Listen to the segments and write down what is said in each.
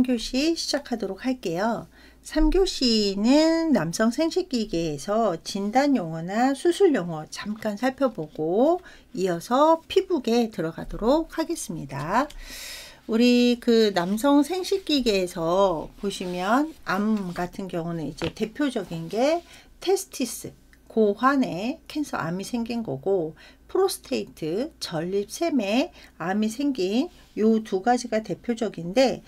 3교시 시작하도록 할게요. 3교시는 남성 생식기계에서 진단 용어나 수술 용어 잠깐 살펴보고 이어서 피부계 들어가도록 하겠습니다. 우리 그 남성 생식기계에서 보시면 암 같은 경우는 이제 대표적인 게 테스티스, 고환에 캔서 암이 생긴 거고, 프로스테이트, 전립샘에 암이 생긴 요 두 가지가 대표적인데,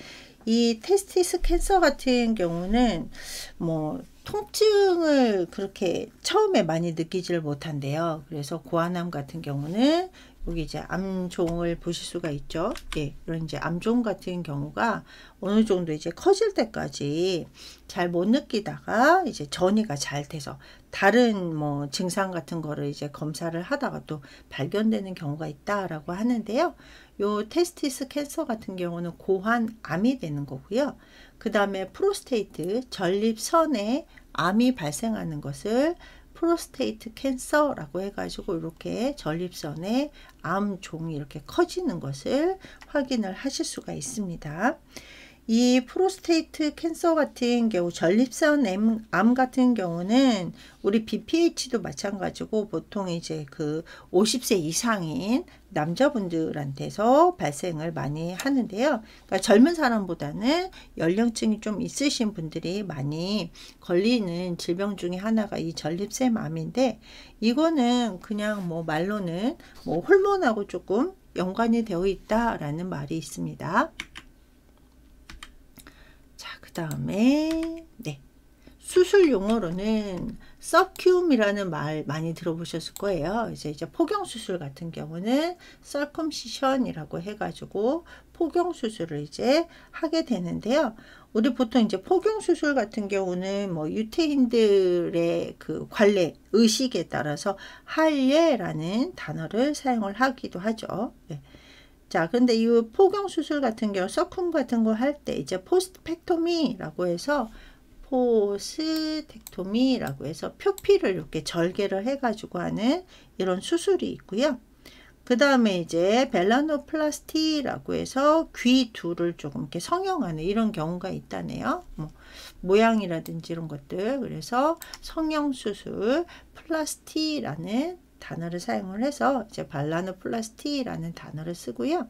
이 테스티스 캔서 같은 경우는 뭐 통증을 그렇게 처음에 많이 느끼지를 못한대요. 그래서 고환암 같은 경우는 여기 이제 암종을 보실 수가 있죠. 예, 이런 이제 암종 같은 경우가 어느 정도 이제 커질 때까지 잘 못 느끼다가 이제 전이가 잘 돼서 다른 뭐 증상 같은 거를 이제 검사를 하다가 또 발견되는 경우가 있다라고 하는데요. 요 테스티스 캔서 같은 경우는 고환암이 되는 거고요. 그 다음에 프로스테이트, 전립선에 암이 발생하는 것을 프로스테이트 캔서라고 해가지고 이렇게 전립선에 암종이 이렇게 커지는 것을 확인을 하실 수가 있습니다. 이 프로스테이트 캔서 같은 경우, 전립선 암 같은 경우는 우리 BPH도 마찬가지고 보통 이제 그 50세 이상인 남자분들한테서 발생을 많이 하는데요. 그러니까 젊은 사람보다는 연령층이 좀 있으신 분들이 많이 걸리는 질병 중에 하나가 이 전립선 암인데, 이거는 그냥 뭐 말로는 뭐 호르몬하고 조금 연관이 되어 있다라는 말이 있습니다. 그 다음에 수술 용어로는 서큐움이라는 말 많이 들어보셨을 거예요. 이제 포경 수술 같은 경우는 서컴시션이라고 해가지고 포경 수술을 이제 하게 되는데요. 우리 보통 이제 포경 수술 같은 경우는 뭐 유태인들의 그 관례, 의식에 따라서 할례라는 단어를 사용을 하기도 하죠. 네. 자, 근데 이 포경 수술 같은 경우, 서쿰 같은 거 할 때 이제 포스텍토미라고 해서 표피를 이렇게 절개를 해가지고 하는 이런 수술이 있고요. 그 다음에 이제 벨라노플라스티라고 해서 귀 둘을 조금 이렇게 성형하는 이런 경우가 있다네요. 뭐 모양이라든지 이런 것들. 그래서 성형수술, 플라스티라는 단어를 사용을 해서 이제 발라노플라스티라는 단어를 쓰고요.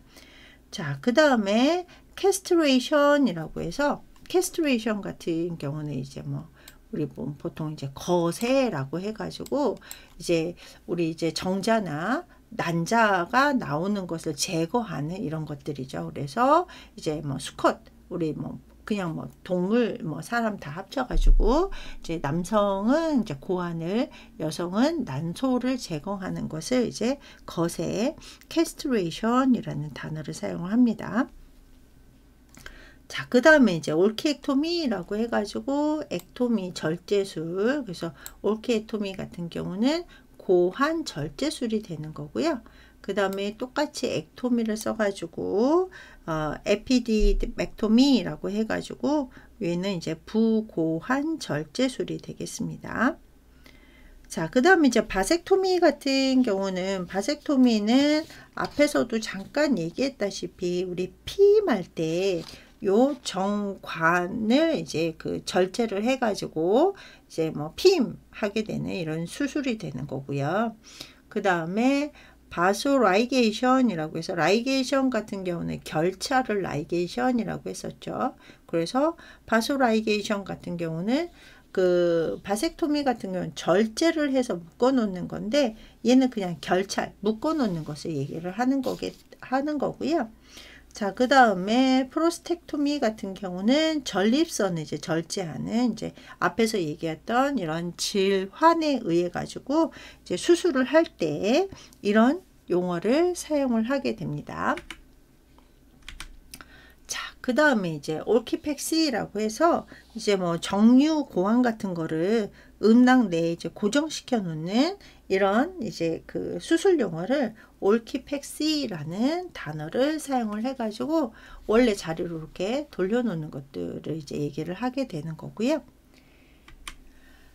자, 그 다음에 캐스트레이션이라고 해서, 캐스트레이션 같은 경우는 이제 뭐 우리 보통 이제 거세라고 해가지고 이제 우리 이제 정자나 난자가 나오는 것을 제거하는 이런 것들이죠. 그래서 이제 뭐 수컷, 우리 뭐 그냥 뭐 동물, 뭐 사람 다 합쳐가지고 이제 남성은 이제 고환을, 여성은 난소를 제거하는 것을 이제 거세, 캐스트레이션이라는 단어를 사용을 합니다. 자, 그 다음에 이제 올키액토미라고 해가지고 액토미, 절제술. 그래서 올키액토미 같은 경우는 고환 절제술이 되는 거고요. 그 다음에 똑같이 액토미를 써가지고 에피디맥토미라고 해가지고 얘는 이제 부고환 절제술이 되겠습니다. 자, 그 다음에 이제 바섹토미 같은 경우는, 바섹토미는 앞에서도 잠깐 얘기했다시피 우리 피임할 때 요 정관을 이제 그 절제를 해가지고 이제 뭐 피임하게 되는 이런 수술이 되는 거고요. 그 다음에 바소라이게이션이라고 해서, 라이게이션 같은 경우는 결차를 라이게이션이라고 했었죠. 그래서 바소라이게이션 같은 경우는 그 바섹토미 같은 경우는 절제를 해서 묶어 놓는 건데, 얘는 그냥 결찰, 묶어 놓는 것을 얘기를 하는 거고요. 자, 그 다음에 프로스텍토미 같은 경우는 전립선을 이제 절제하는, 이제 앞에서 얘기했던 이런 질환에 의해 가지고 이제 수술을 할 때 이런 용어를 사용을 하게 됩니다. 자, 그 다음에 이제 올키팩시라고 해서 이제 뭐 정류 고환 같은 거를 음낭 내에 이제 고정시켜 놓는 이런 이제 그 수술 용어를 올키팩시라는 단어를 사용을 해가지고 원래 자리로 이렇게 돌려놓는 것들을 이제 얘기를 하게 되는 거고요.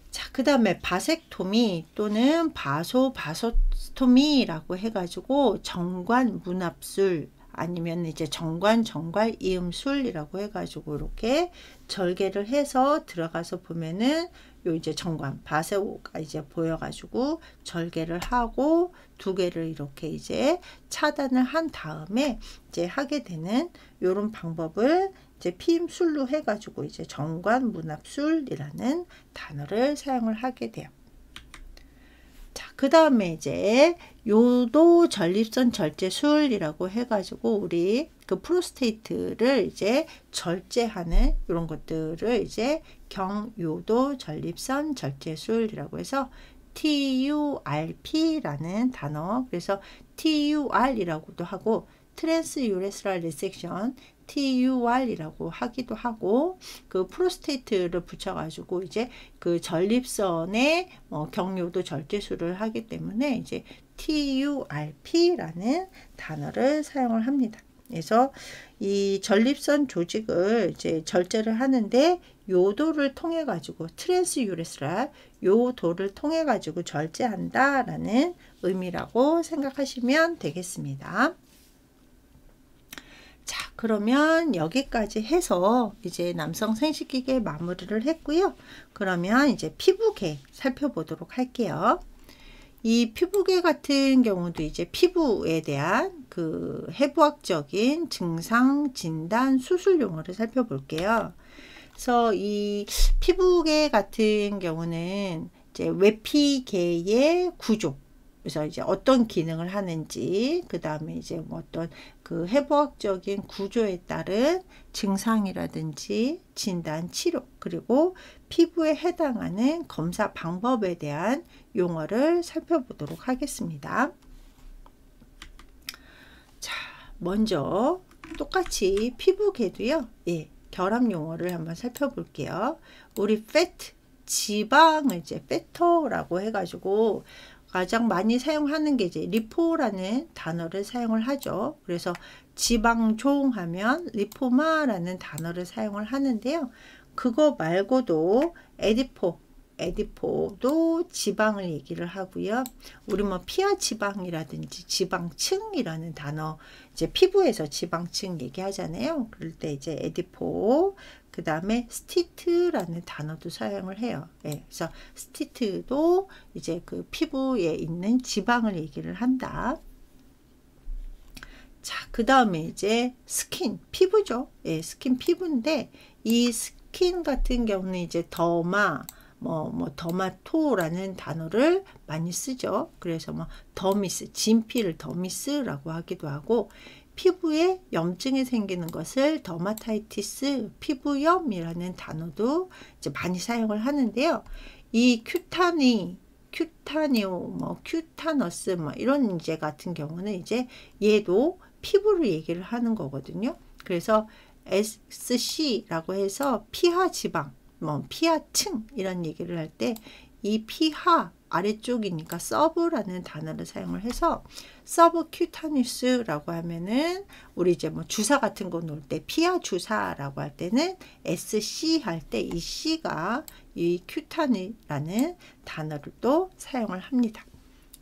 자, 그 다음에 바섹토미 또는 바소토미라고 해가지고 정관 문합술 아니면 이제 정관, 정괄, 이음술이라고 해가지고 이렇게 절개를 해서 들어가서 보면은 요 이제 정관, 바세오가 이제 보여가지고 절개를 하고 두 개를 이렇게 이제 차단을 한 다음에 이제 하게 되는 요런 방법을 이제 피임술로 해가지고 이제 정관 문합술이라는 단어를 사용을 하게 돼요. 자, 그 다음에 이제 요도 전립선 절제술이라고 해가지고 우리 그 프로스테이트를 이제 절제하는 이런 것들을 이제 경요도 전립선 절제술이라고 해서 TURP라는 단어, 그래서 TUR이라고도 하고 트랜스 유레스럴 리섹션 TUR이라고 하기도 하고, 그 프로스테이트를 붙여가지고 이제 그 전립선의 경요도 절제술을 하기 때문에 이제 TURP라는 단어를 사용을 합니다. 그래서 이 전립선 조직을 이제 절제를 하는데 요도를 통해 가지고 트랜스 유레스럴 요도를 통해 가지고 절제한다라는 의미라고 생각하시면 되겠습니다. 자, 그러면 여기까지 해서 이제 남성 생식기계 마무리를 했고요. 그러면 이제 피부계 살펴보도록 할게요. 이 피부계 같은 경우도 이제 피부에 대한 그 해부학적인 증상, 진단, 수술 용어를 살펴볼게요. 그래서 이 피부계 같은 경우는 이제 외피계의 구조, 그래서 이제 어떤 기능을 하는지, 그 다음에 이제 뭐 어떤 그 해부학적인 구조에 따른 증상이라든지 진단, 치료, 그리고 피부에 해당하는 검사 방법에 대한 용어를 살펴보도록 하겠습니다. 자, 먼저 똑같이 피부계도요, 예, 결합 용어를 한번 살펴볼게요. 우리 fat, 지방을 이제 fat라고 해가지고 가장 많이 사용하는 게 이제 리포라는 단어를 사용을 하죠. 그래서 지방종 하면 리포마라는 단어를 사용을 하는데요. 그거 말고도 에디포도 지방을 얘기를 하고요. 우리 뭐 피하 지방이라든지 지방층이라는 단어, 이제 피부에서 지방층 얘기하잖아요. 그럴 때 이제 에디포, 그 다음에 스티트라는 단어도 사용을 해요. 예, 그래서 스티트도 이제 그 피부에 있는 지방을 얘기를 한다. 자, 그 다음에 이제 스킨, 피부죠. 예, 스킨 피부인데 이 스킨 같은 경우는 이제 더마, 더마토라는 단어를 많이 쓰죠. 그래서 뭐 더미스, 진피를 더미스라고 하기도 하고, 피부에 염증이 생기는 것을 더마타이티스, 피부염이라는 단어도 이제 많이 사용을 하는데요. 이 큐타너스 이런 이제 같은 경우는 이제 얘도 피부를 얘기를 하는 거거든요. 그래서 SC라고 해서 피하 지방, 피하층 이런 얘기를 할 때 이 피하 아래쪽이니까 서브라는 단어를 사용을 해서 서브큐타니스라고 하면은 우리 이제 뭐 주사 같은 거 놓을 때 피하 주사라고 할 때는 SC 할 때 이 C가 이 큐타니라는 더를 또 사용을 합니다.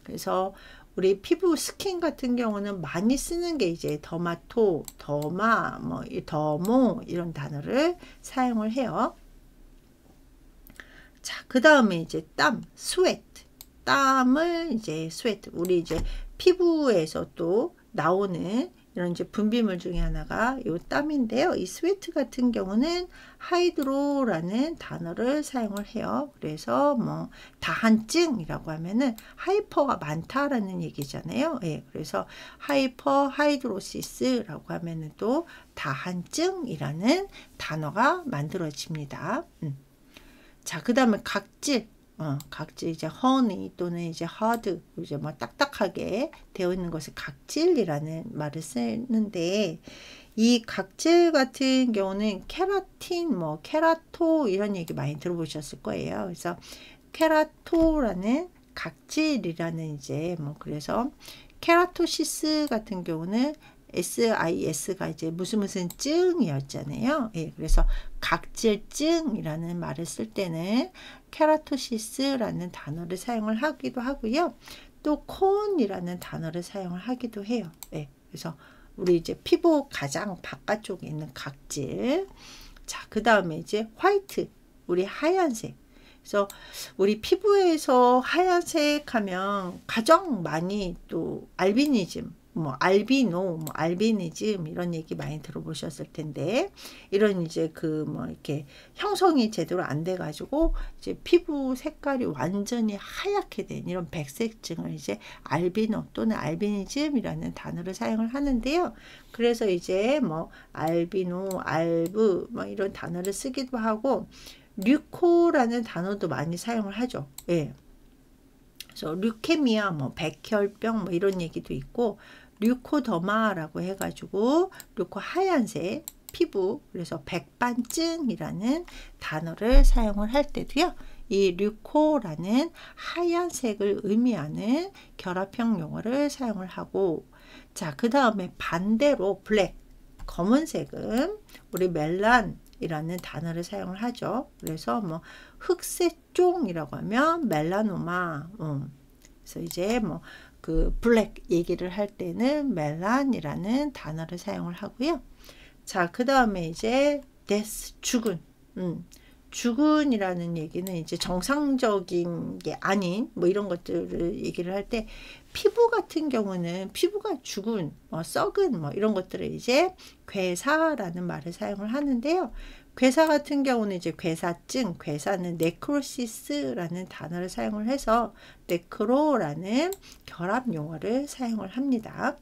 그래서 우리 피부 스킨 같은 경우는 많이 쓰는 게 이제 더마토, 더마, 더모 이런 단어를 사용을 해요. 자, 그 다음에 이제 땀, 스웨트, 땀을 이제 스웨트, 우리 이제 피부에서 또 나오는 이런 이제 분비물 중에 하나가 이 땀인데요. 이 스웨트 같은 경우는 하이드로라는 단어를 사용을 해요. 그래서 뭐 다한증이라고 하면은 하이퍼가 많다라는 얘기잖아요. 예, 그래서 하이퍼 하이드로시스라고 하면은 또 다한증이라는 단어가 만들어집니다. 자, 그 다음에 각질, 각질 이제 허니 또는 이제 하드, 이제 뭐 딱딱하게 되어 있는 것을 각질이라는 말을 쓰는데, 이 각질 같은 경우는 케라틴, 케라토 이런 얘기 많이 들어보셨을 거예요. 그래서 케라토라는 각질이라는 이제 그래서 케라토시스 같은 경우는 SIS가 이제 무슨 증이었잖아요. 예, 그래서 각질증이라는 말을 쓸 때는 케라토시스라는 단어를 사용을 하기도 하고요. 또 콘이라는 단어를 사용을 하기도 해요. 예, 그래서 우리 이제 피부 가장 바깥쪽에 있는 각질. 자, 그 다음에 이제 화이트, 우리 하얀색. 그래서 우리 피부에서 하얀색 하면 가장 많이 또 알비니즘, 뭐 알비노, 뭐 알비니즘 이런 얘기 많이 들어보셨을 텐데, 이런 이제 그 뭐 이렇게 형성이 제대로 안 돼 가지고 이제 피부 색깔이 완전히 하얗게 된 이런 백색증을 이제 알비노 또는 알비니즘이라는 단어를 사용을 하는데요. 그래서 이제 뭐 알비노, 알브 뭐 이런 단어를 쓰기도 하고, 류코라는 단어도 많이 사용을 하죠. 예. 그래서 류케미아, 뭐 백혈병 뭐 이런 얘기도 있고, 류코더마라고 해가지고 류코 하얀색 피부, 그래서 백반증이라는 단어를 사용을 할 때도요, 이 류코라는 하얀색을 의미하는 결합형 용어를 사용을 하고, 자, 그 다음에 반대로 블랙, 검은색은 우리 멜란이라는 단어를 사용을 하죠. 그래서 뭐 흑색종이라고 하면 멜라노마. 그래서 이제 뭐 그 블랙 얘기를 할 때는 멜란이라는 단어를 사용을 하고요. 자, 그 다음에 이제 데스, 죽은. 죽은이라는 얘기는 이제 정상적인 게 아닌 뭐 이런 것들을 얘기를 할 때, 피부 같은 경우는 피부가 죽은, 썩은 뭐 이런 것들을 이제 괴사라는 말을 사용을 하는데요. 괴사 같은 경우는 이제 괴사증, 괴사는 네크로시스라는 단어를 사용을 해서 네크로라는 결합 용어를 사용을 합니다.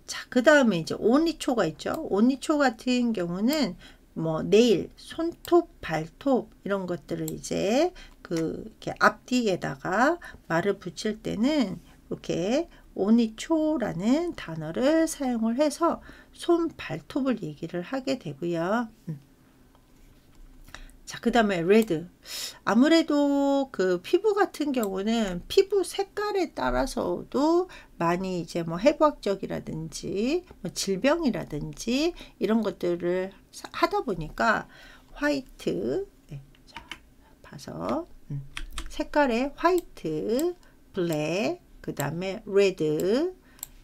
자, 그 다음에 이제 온니초가 있죠. 온니초 같은 경우는 뭐 네일, 손톱, 발톱 이런 것들을 이제 그 이렇게 앞뒤에다가 말을 붙일 때는 이렇게 온니초라는 단어를 사용을 해서 손, 발톱을 얘기를 하게 되고요. 자, 그 다음에 레드. 아무래도 그 피부 같은 경우는 피부 색깔에 따라서도 많이 이제 뭐 해부학적이라든지 뭐 질병이라든지 이런 것들을 하다 보니까 화이트, 네, 자, 봐서 색깔의 화이트, 블랙, 그 다음에 레드,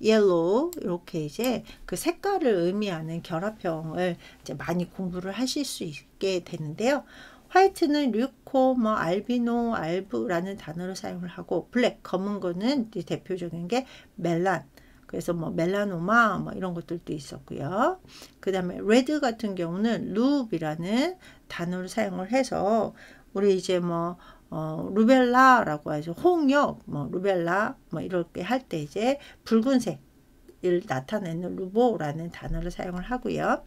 옐로우, 이렇게 이제 그 색깔을 의미하는 결합형을 이제 많이 공부를 하실 수 있게 되는데요. 화이트는 류코, 뭐 알비노, 알브라는 단어를 사용을 하고, 블랙, 검은 거는 대표적인 게 멜란, 그래서 뭐 멜라노마 뭐 이런 것들도 있었고요. 그 다음에 레드 같은 경우는 루비라는 단어를 사용을 해서 우리 이제 뭐 루벨라라고 해서 홍역, 뭐 루벨라 뭐 이렇게 할 때 이제 붉은색을 나타내는 루보라는 단어를 사용을 하고요.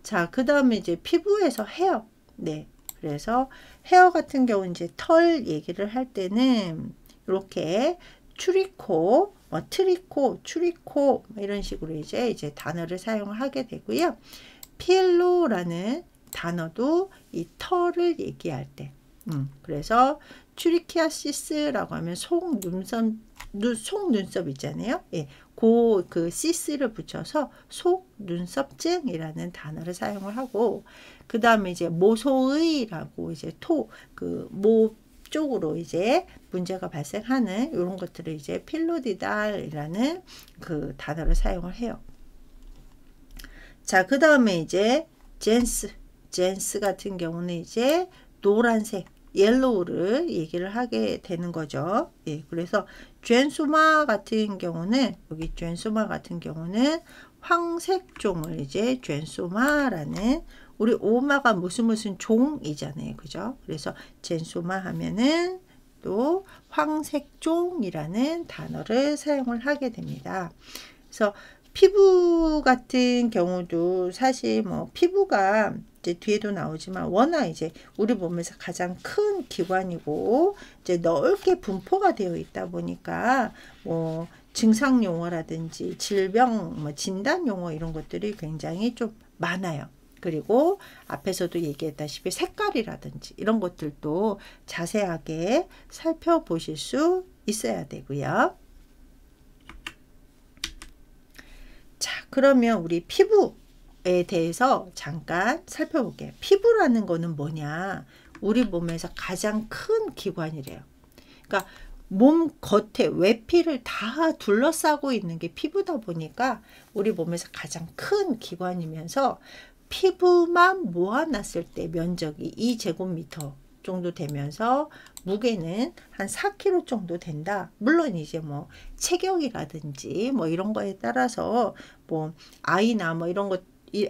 자, 그 다음에 이제 피부에서 헤어, 네, 그래서 헤어 같은 경우 이제 털 얘기를 할 때는 이렇게 추리코, 트리코, 추리코 이런 식으로 이제 단어를 사용을 하게 되고요. 피엘로라는 단어도 이 털을 얘기할 때, 그래서 추리키아시스라고 하면 속눈썹 있잖아요. 예, 그 시스를 붙여서 속눈썹증이라는 단어를 사용을 하고, 그 다음에 이제 모소의라고 이제 모 쪽으로 이제 문제가 발생하는 이런 것들을 이제 필로디달이라는 그 단어를 사용을 해요. 자, 그 다음에 이제 젠스 같은 경우는 이제 노란색, 옐로우를 얘기를 하게 되는 거죠. 예, 그래서 젠수마 같은 경우는, 여기 젠수마 같은 경우는 황색종을 이제 젠수마라는, 우리 오마가 무슨 종이잖아요. 그죠? 그래서 젠수마 하면은 또 황색종이라는 단어를 사용을 하게 됩니다. 그래서 피부 같은 경우도 사실 뭐 피부가 이제 뒤에도 나오지만 워낙 이제 우리 몸에서 가장 큰 기관이고 이제 넓게 분포가 되어 있다 보니까 뭐 증상 용어라든지 질병 뭐 진단 용어 이런 것들이 굉장히 좀 많아요. 그리고 앞에서도 얘기했다시피 색깔이라든지 이런 것들도 자세하게 살펴보실 수 있어야 되고요. 자, 그러면 우리 피부에 대해서 잠깐 살펴볼게요. 피부라는 거는 뭐냐? 우리 몸에서 가장 큰 기관이래요. 그러니까 몸 겉에 외피를 다 둘러싸고 있는 게 피부다 보니까 우리 몸에서 가장 큰 기관이면서 피부만 모아놨을 때 면적이 2제곱미터 정도 되면서 무게는 한 4kg 정도 된다. 물론 이제 뭐 체격이라든지 뭐 이런 거에 따라서 뭐 아이나 뭐 이런 거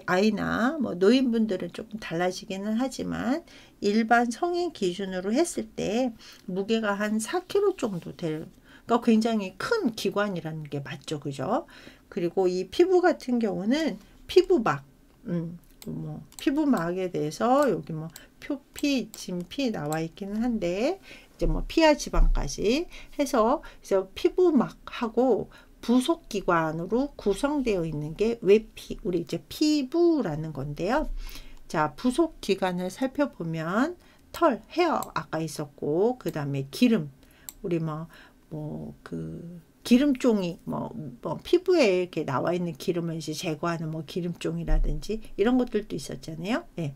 아이나 뭐 노인분들은 조금 달라지기는 하지만 일반 성인 기준으로 했을 때 무게가 한 4kg 정도 될, 그러니까 굉장히 큰 기관이라는 게 맞죠, 그죠? 그리고 이 피부 같은 경우는 피부막, 뭐 피부막에 대해서 여기 뭐 표피, 진피 나와 있기는 한데 이제 뭐 피하 지방까지 해서 그래서 피부막하고 부속 기관으로 구성되어 있는 게 외피, 우리 이제 피부라는 건데요. 자, 부속 기관을 살펴보면 털, 헤어 아까 있었고, 그 다음에 기름, 우리 그 기름종이 뭐 피부에 이렇게 나와 있는 기름을 이제 제거하는 뭐 기름종이라든지 이런 것들도 있었잖아요. 예.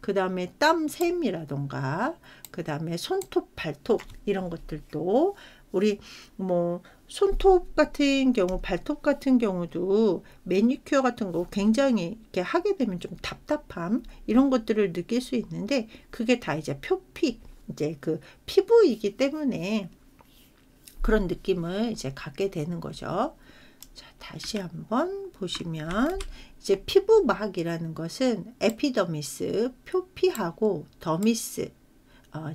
그 다음에 땀샘이라던가, 그 다음에 손톱, 발톱 이런 것들도 우리 뭐 손톱 같은 경우, 발톱 같은 경우도 매니큐어 같은 거 굉장히 이렇게 하게 되면 좀 답답함 이런 것들을 느낄 수 있는데 그게 다 이제 표피, 이제 그 피부이기 때문에 그런 느낌을 이제 갖게 되는 거죠. 자, 다시 한번 보시면 이제 피부막이라는 것은 에피더미스, 표피하고 더미스,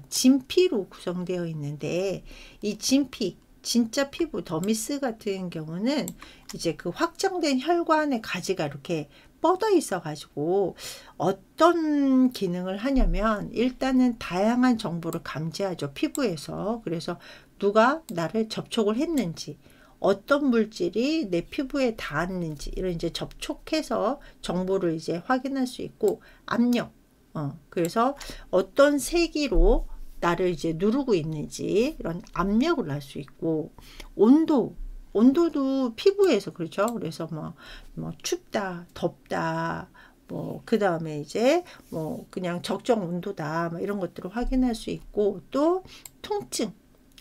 진피로 구성되어 있는데 이 진피, 진짜 피부 더미스 같은 경우는 이제 그 확장된 혈관의 가지가 이렇게 뻗어 있어 가지고 어떤 기능을 하냐면 일단은 다양한 정보를 감지하죠, 피부에서. 그래서 누가 나를 접촉을 했는지, 어떤 물질이 내 피부에 닿았는지 이런 이제 접촉해서 정보를 이제 확인할 수 있고, 압력, 그래서 어떤 세기로 나를 이제 누르고 있는지 이런 압력을 알 수 있고, 온도도 피부에서, 그렇죠. 그래서 뭐 춥다, 덥다, 뭐 그 다음에 이제 뭐 그냥 적정 온도다, 뭐 이런 것들을 확인할 수 있고, 또 통증,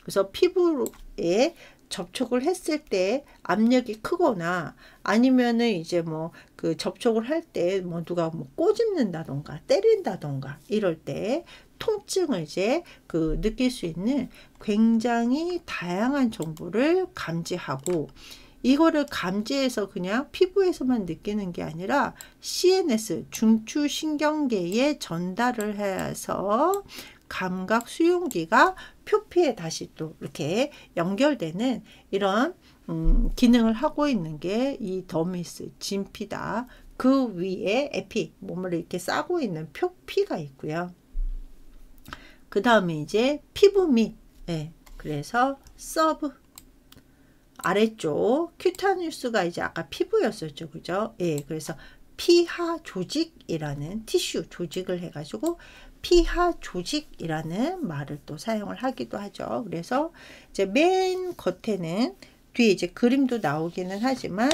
그래서 피부에 접촉을 했을 때 압력이 크거나 아니면은 이제 뭐 그 접촉을 할 때 뭐 누가 뭐 꼬집는다던가 때린다던가 이럴 때 통증을 이제 그 느낄 수 있는 굉장히 다양한 정보를 감지하고, 이거를 감지해서 그냥 피부에서만 느끼는 게 아니라 CNS 중추신경계에 전달을 해서 감각 수용기가 표피에 다시 또 이렇게 연결되는 이런 기능을 하고 있는 게 이 더미스, 진피다. 그 위에 에피, 몸을 이렇게 싸고 있는 표피가 있고요. 그 다음에 이제 피부 밑, 그래서 서브, 아래쪽 큐타뉴스가 이제 아까 피부였었죠, 그죠? 그래서 피하 조직이라는 티슈 조직을 해가지고 피하 조직이라는 말을 또 사용을 하기도 하죠. 그래서 이제 맨 겉에는, 뒤에 이제 그림도 나오기는 하지만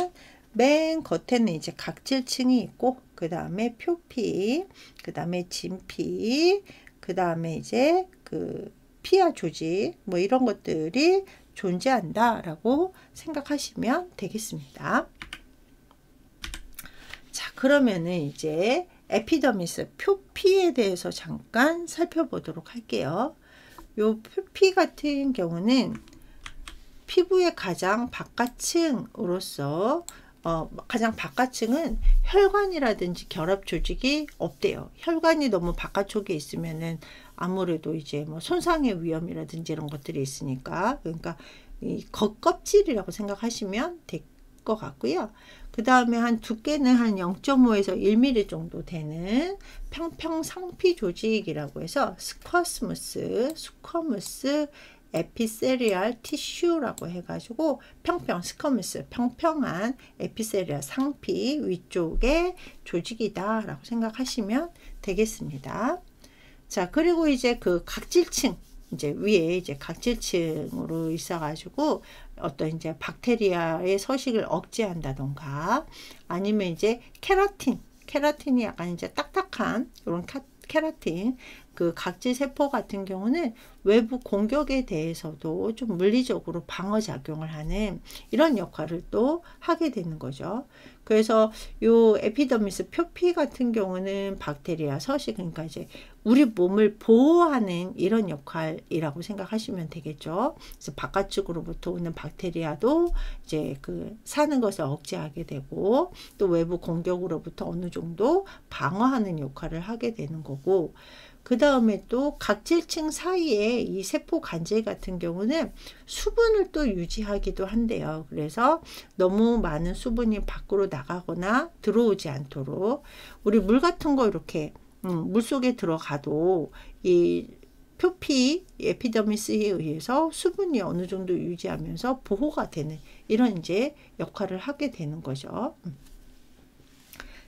맨 겉에는 이제 각질층이 있고, 그 다음에 표피, 그 다음에 진피, 그 다음에 이제 그 피하 조직, 뭐 이런 것들이 존재한다 라고 생각하시면 되겠습니다. 자, 그러면은 이제 에피더미스, 표피에 대해서 잠깐 살펴보도록 할게요. 요 표피 같은 경우는 피부의 가장 바깥층으로서 가장 바깥층은 혈관이라든지 결합 조직이 없대요. 혈관이 너무 바깥쪽에 있으면은 아무래도 이제 뭐 손상의 위험이라든지 이런 것들이 있으니까, 그러니까 이 겉껍질이라고 생각하시면 될 것 같고요. 그 다음에 한 두께는 한 0.5에서 1mm 정도 되는 평평 상피 조직이라고 해서 스쿼스무스 에피세리얼 티슈라고 해가지고 평평, 스쿼무스, 평평한 에피세리얼 상피 위쪽의 조직이다 라고 생각하시면 되겠습니다. 자, 그리고 이제 그 각질층, 이제 위에 이제 각질층으로 있어가지고 어떤 이제 박테리아의 서식을 억제한다던가, 아니면 이제 케라틴이 약간 이제 딱딱한 이런 케라틴, 그 각질 세포 같은 경우는 외부 공격에 대해서도 좀 물리적으로 방어 작용을 하는 이런 역할을 또 하게 되는 거죠. 그래서 요 에피더미스 표피 같은 경우는 박테리아 서식, 그러니까 이제 우리 몸을 보호하는 이런 역할이라고 생각하시면 되겠죠. 그래서 바깥쪽으로부터 오는 박테리아도 이제 그 사는 것을 억제하게 되고, 또 외부 공격으로부터 어느 정도 방어하는 역할을 하게 되는 거고, 그 다음에 또 각질층 사이에 이 세포 간질 같은 경우는 수분을 또 유지하기도 한대요. 그래서 너무 많은 수분이 밖으로 나가거나 들어오지 않도록, 우리 물 같은 거 이렇게 물 속에 들어가도 이 표피 에피더미스에 의해서 수분이 어느 정도 유지하면서 보호가 되는 이런 이제 역할을 하게 되는 거죠.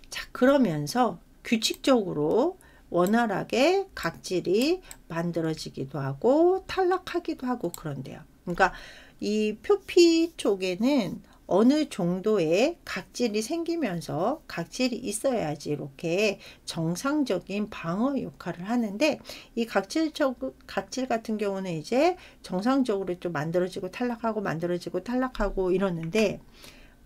자, 그러면서 규칙적으로 원활하게 각질이 만들어지기도 하고 탈락하기도 하고 그런데요. 그러니까 이 표피 쪽에는 어느 정도의 각질이 생기면서, 각질이 있어야지 이렇게 정상적인 방어 역할을 하는데, 이 각질 같은 경우는 이제 정상적으로 좀 만들어지고 탈락하고 만들어지고 탈락하고 이러는데,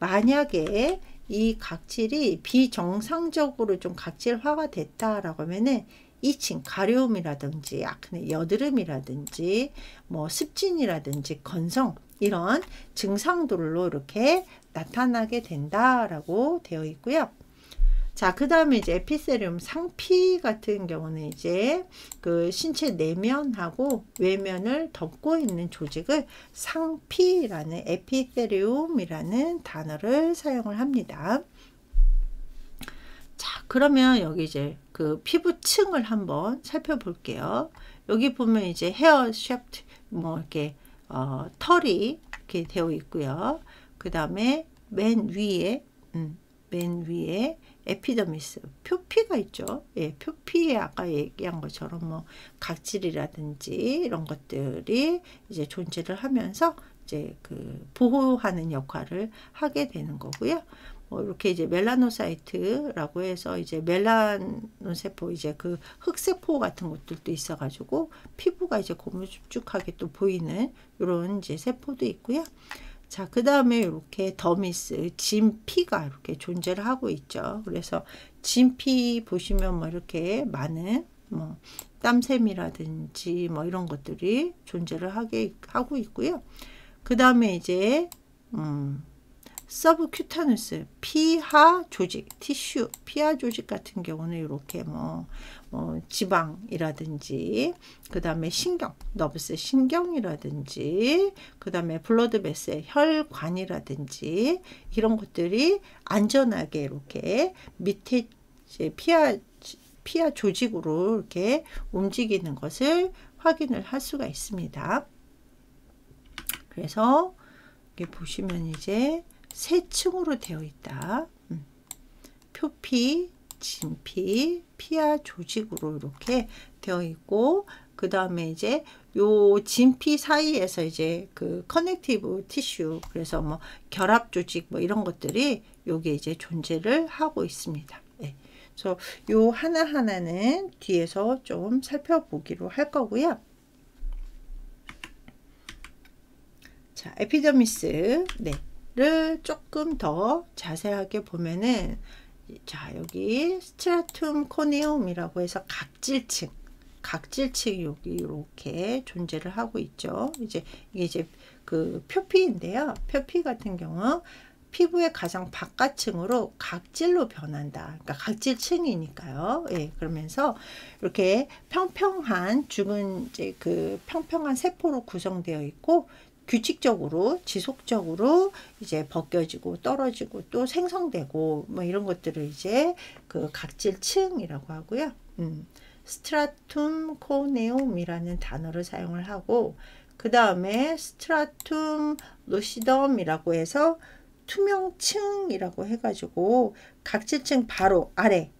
만약에 이 각질이 비정상적으로 좀 각질화가 됐다라고 하면은 2층 가려움이라든지 아크네, 여드름이라든지 뭐 습진이라든지 건성, 이런 증상들로 이렇게 나타나게 된다라고 되어 있고요. 자, 그 다음에 이제 에피세리움 상피 같은 경우는 이제 그 신체 내면하고 외면을 덮고 있는 조직을 상피라는, 에피세리움이라는 단어를 사용을 합니다. 자, 그러면 여기 이제 그 피부층을 한번 살펴볼게요. 여기 보면 이제 헤어 샤프트, 뭐 이렇게 털이 이렇게 되어 있고요. 그 다음에 맨 위에 에피더미스, 표피가 있죠. 예, 표피에 아까 얘기한 것처럼 뭐 각질이라든지 이런 것들이 이제 존재를 하면서 이제 그 보호하는 역할을 하게 되는 거고요. 이렇게 이제 멜라노사이트라고 해서 이제 멜라노세포, 이제 그 흑세포 같은 것들도 있어가지고 피부가 이제 고무쭉쭉하게 또 보이는 이런 이제 세포도 있고요. 자, 그 다음에 이렇게 더미스, 진피가 이렇게 존재를 하고 있죠. 그래서 진피 보시면 뭐 이렇게 많은 뭐 땀샘이라든지 뭐 이런 것들이 존재를 하고 있고요. 그 다음에 이제 서브큐타누스, 피하 조직, 티슈, 피하 조직 같은 경우는 이렇게 뭐 지방이라든지, 그 다음에 신경, 너브스, 신경이라든지, 그 다음에 블러드 베슬, 혈관이라든지 이런 것들이 안전하게 이렇게 밑에 이제 피하 조직으로 이렇게 움직이는 것을 확인을 할 수가 있습니다. 그래서 여기 보시면 이제 세 층으로 되어 있다. 표피, 진피, 피하 조직으로 이렇게 되어 있고, 그 다음에 이제 요 진피 사이에서 이제 그 커넥티브 티슈, 그래서 뭐 결합 조직 뭐 이런 것들이 여기에 이제 존재를 하고 있습니다. 네. 그래서 요 하나하나는 뒤에서 좀 살펴보기로 할 거고요. 자, 에피더미스, 네. 를 조금 더 자세하게 보면은, 자, 여기 스트라툼 코네움이라고 해서 각질층 여기 이렇게 존재를 하고 있죠. 이게 이제 그 표피인데요. 표피 같은 경우 피부의 가장 바깥층으로 각질로 변한다. 그러니까 각질층이니까요. 예, 그러면서 이렇게 평평한 죽은 이제 그 평평한 세포로 구성되어 있고, 규칙적으로 지속적으로 이제 벗겨지고 떨어지고 또 생성되고 뭐 이런 것들을 이제 그 각질층이라고 하고요. 스트라툼 코네움이라는 단어를 사용을 하고, 그 다음에 스트라툼 루시덤이라고 해서 투명층이라고 해가지고 각질층 바로 아래,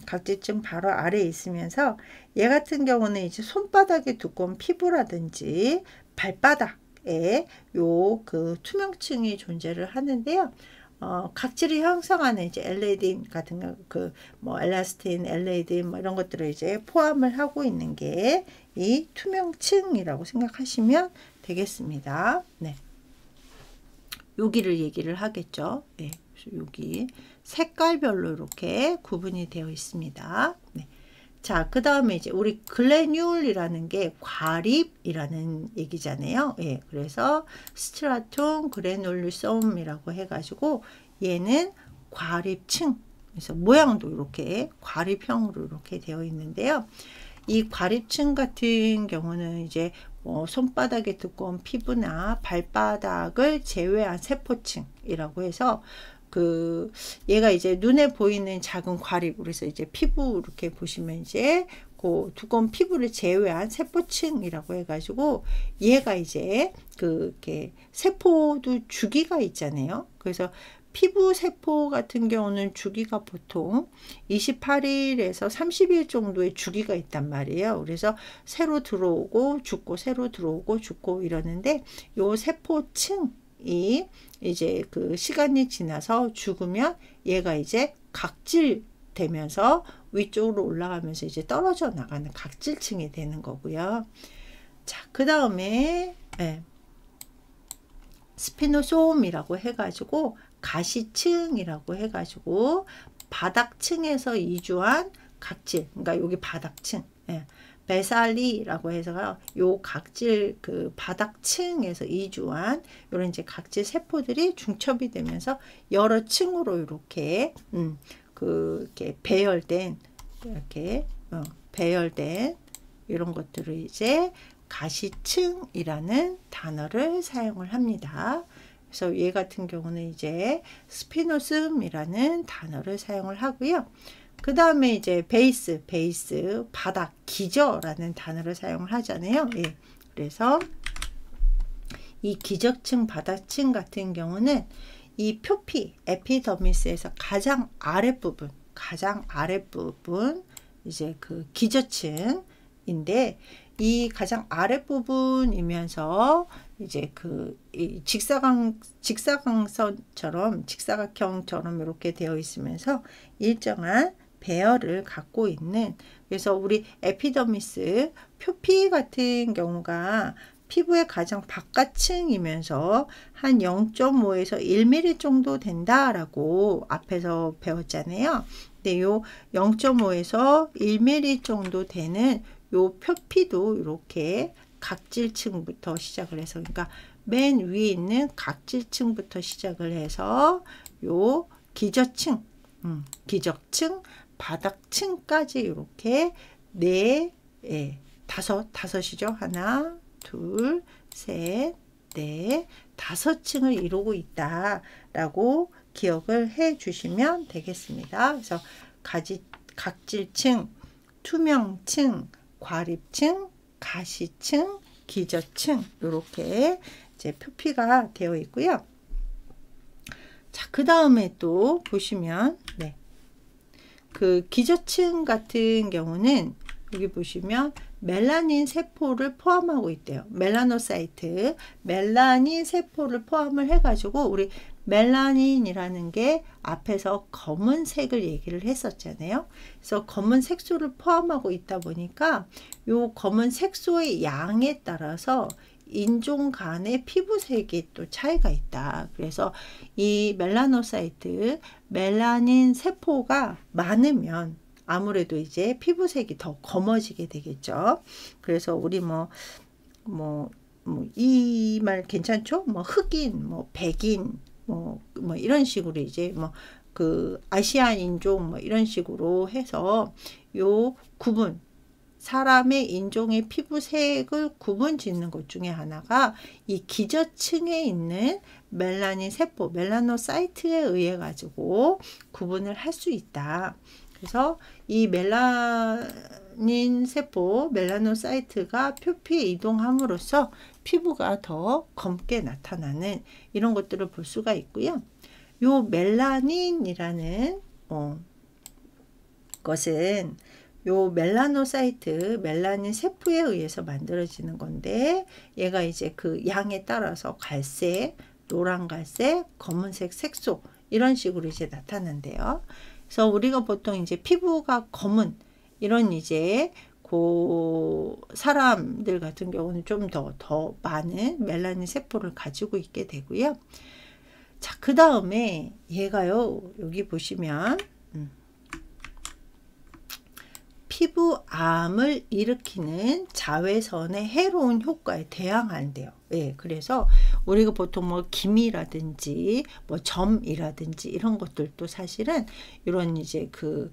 각질층 바로 아래에 있으면서, 얘 같은 경우는 이제 손바닥에 두꺼운 피부라든지 발바닥 요 그 투명층이 존재를 하는데요. 각질을 형성하는 이제 엘레딘 같은 뭐 엘라스틴, 엘레딘 뭐 이런 것들을 이제 포함을 하고 있는 게 이 투명층이라고 생각하시면 되겠습니다. 네. 여기를 얘기를 하겠죠. 네. 여기 색깔별로 이렇게 구분이 되어 있습니다. 네. 자, 그 다음에 이제 우리 글래뉼이라는 게 과립이라는 얘기잖아요. 예, 그래서 스트라툼 그래놀루솜이라고 해가지고 얘는 과립층. 그래서 모양도 이렇게 과립형으로 이렇게 되어 있는데요. 이 과립층 같은 경우는 이제 손바닥에 두꺼운 피부나 발바닥을 제외한 세포층이라고 해서 얘가 이제 눈에 보이는 작은 과립, 그래서 이제 피부 이렇게 보시면 이제 그 두꺼운 피부를 제외한 세포층이라고 해가지고 얘가 이제 이렇게 세포도 주기가 있잖아요. 그래서 피부 세포 같은 경우는 주기가 보통 28일에서 30일 정도의 주기가 있단 말이에요. 그래서 새로 들어오고 죽고 새로 들어오고 죽고 이러는데 요 세포층이 이제 시간이 지나서 죽으면 얘가 이제 각질 되면서 위쪽으로 올라가면서 이제 떨어져 나가는 각질층이 되는 거고요. 자, 그 다음에 스피노솜이라고 해가지고 가시층이라고 해가지고 바닥층에서 이주한 각질, 그러니까 여기 바닥층, 베살리라고 해서 요 각질 바닥층에서 이주한 이런 이제 각질 세포들이 중첩이 되면서 여러 층으로 이렇게 이렇게 배열된 배열된 이런 것들을 이제 가시층이라는 단어를 사용을 합니다. 그래서 얘 같은 경우는 이제 스피노즘이라는 단어를 사용을 하고요. 그 다음에 이제 베이스, 바닥, 기저라는 단어를 사용을 하잖아요. 예. 그래서 이 기저층, 바닥층 같은 경우는 이 표피, 에피더미스에서 가장 아랫부분, 이제 기저층인데 이 가장 아랫부분이면서 이제 이 직사각형처럼 이렇게 되어 있으면서 일정한 배열을 갖고 있는, 그래서 우리 에피더미스 표피 같은 경우가 피부의 가장 바깥층이면서 한 0.5에서 1mm 정도 된다라고 앞에서 배웠잖아요. 근데 요 0.5에서 1mm 정도 되는 요 표피도 이렇게 각질층부터 시작을 해서, 그러니까 맨 위에 있는 각질층부터 시작을 해서 요 기저층, 바닥층까지 이렇게 다섯이죠. 하나, 둘, 셋, 넷, 5층을 이루고 있다라고 기억을 해 주시면 되겠습니다. 그래서 각질층, 투명층, 과립층, 가시층, 기저층 이렇게 이제 표피가 되어 있고요. 자, 그 다음에 또 보시면 기저층 같은 경우는 여기 보시면 멜라닌 세포를 포함하고 있대요. 멜라노사이트, 멜라닌 세포를 포함을 해가지고 우리 멜라닌이라는 게 앞에서 검은색을 얘기를 했었잖아요. 그래서 검은 색소를 포함하고 있다 보니까 요 검은 색소의 양에 따라서 인종 간의 피부색이 또 차이가 있다. 그래서 이 멜라노사이트, 멜라닌 세포가 많으면 아무래도 이제 피부색이 더 검어지게 되겠죠. 그래서 우리 이 말 괜찮죠? 흑인, 백인, 이런 식으로 이제 아시안 인종 이런 식으로 해서 요 구분, 사람의 인종의 피부색을 구분 짓는 것 중에 하나가 이 기저층에 있는 멜라닌 세포, 멜라노사이트에 의해 가지고 구분을 할 수 있다. 그래서 이 멜라닌 세포, 멜라노사이트가 표피에 이동함으로써 피부가 더 검게 나타나는 이런 것들을 볼 수가 있고요. 요 멜라닌이라는 것은 요 멜라노사이트, 멜라닌 세포에 의해서 만들어지는 건데 얘가 이제 그 양에 따라서 갈색, 노란 갈색, 검은색 색소 이런 식으로 이제 나타난대요. 그래서 우리가 보통 이제 피부가 검은 이런 이제 그 사람들 같은 경우는 좀 더 많은 멜라닌 세포를 가지고 있게 되고요. 자, 그 다음에 얘가요, 여기 보시면 피부암을 일으키는 자외선의 해로운 효과에 대항한대요. 예, 그래서 우리가 보통 뭐 기미라든지 뭐 점이라든지 이런 것들도 사실은 이런 이제 그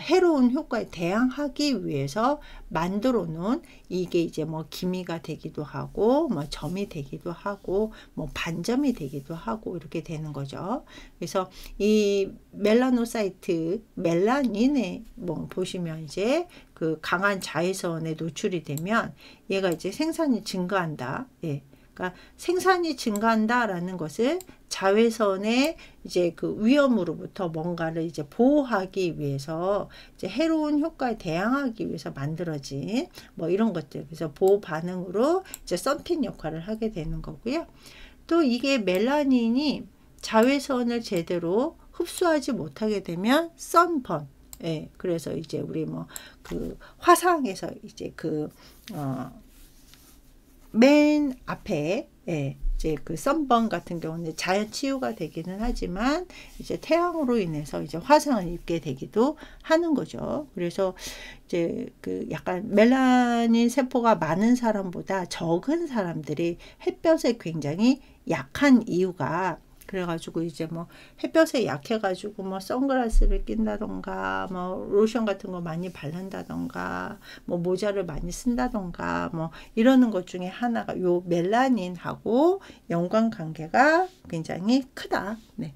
해로운 효과에 대항하기 위해서 만들어 놓은 이게 이제 뭐 기미가 되기도 하고 뭐 점이 되기도 하고 뭐 반점이 되기도 하고 이렇게 되는 거죠. 그래서 이 멜라노사이트 멜라닌에 뭐 보시면 이제 그 강한 자외선에 노출이 되면 얘가 이제 생산이 증가한다. 예. 그러니까 생산이 증가한다라는 것은 자외선의 이제 그 위험으로부터 뭔가를 이제 보호하기 위해서 이제 해로운 효과에 대항하기 위해서 만들어진 뭐 이런 것들. 그래서 보호 반응으로 이제 썬팅 역할을 하게 되는 거고요. 또 이게 멜라닌이 자외선을 제대로 흡수하지 못하게 되면 선번. 예, 그래서 이제 우리 뭐 그 화상에서 이제 그 맨 앞에 예, 이제 그 선번 같은 경우는 자연 치유가 되기는 하지만 이제 태양으로 인해서 이제 화상을 입게 되기도 하는 거죠. 그래서 이제 그 약간 멜라닌 세포가 많은 사람보다 적은 사람들이 햇볕에 굉장히 약한 이유가 그래가지고 이제 뭐 햇볕에 약해가지고 뭐 선글라스를 낀다던가 뭐 로션 같은 거 많이 바른다던가 뭐 모자를 많이 쓴다던가 뭐 이러는 것 중에 하나가 요 멜라닌하고 연관관계가 굉장히 크다. 네.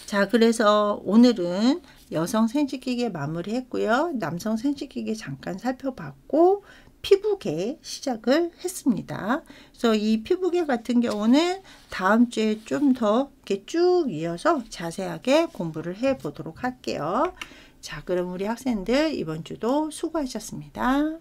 자, 그래서 오늘은 여성 생殖기계 마무리했고요. 남성 생殖기계 잠깐 살펴봤고 피부계 시작을 했습니다. 그래서 이 피부계 같은 경우는 다음 주에 좀 더 이렇게 쭉 이어서 자세하게 공부를 해 보도록 할게요. 자, 그럼 우리 학생들 이번 주도 수고하셨습니다.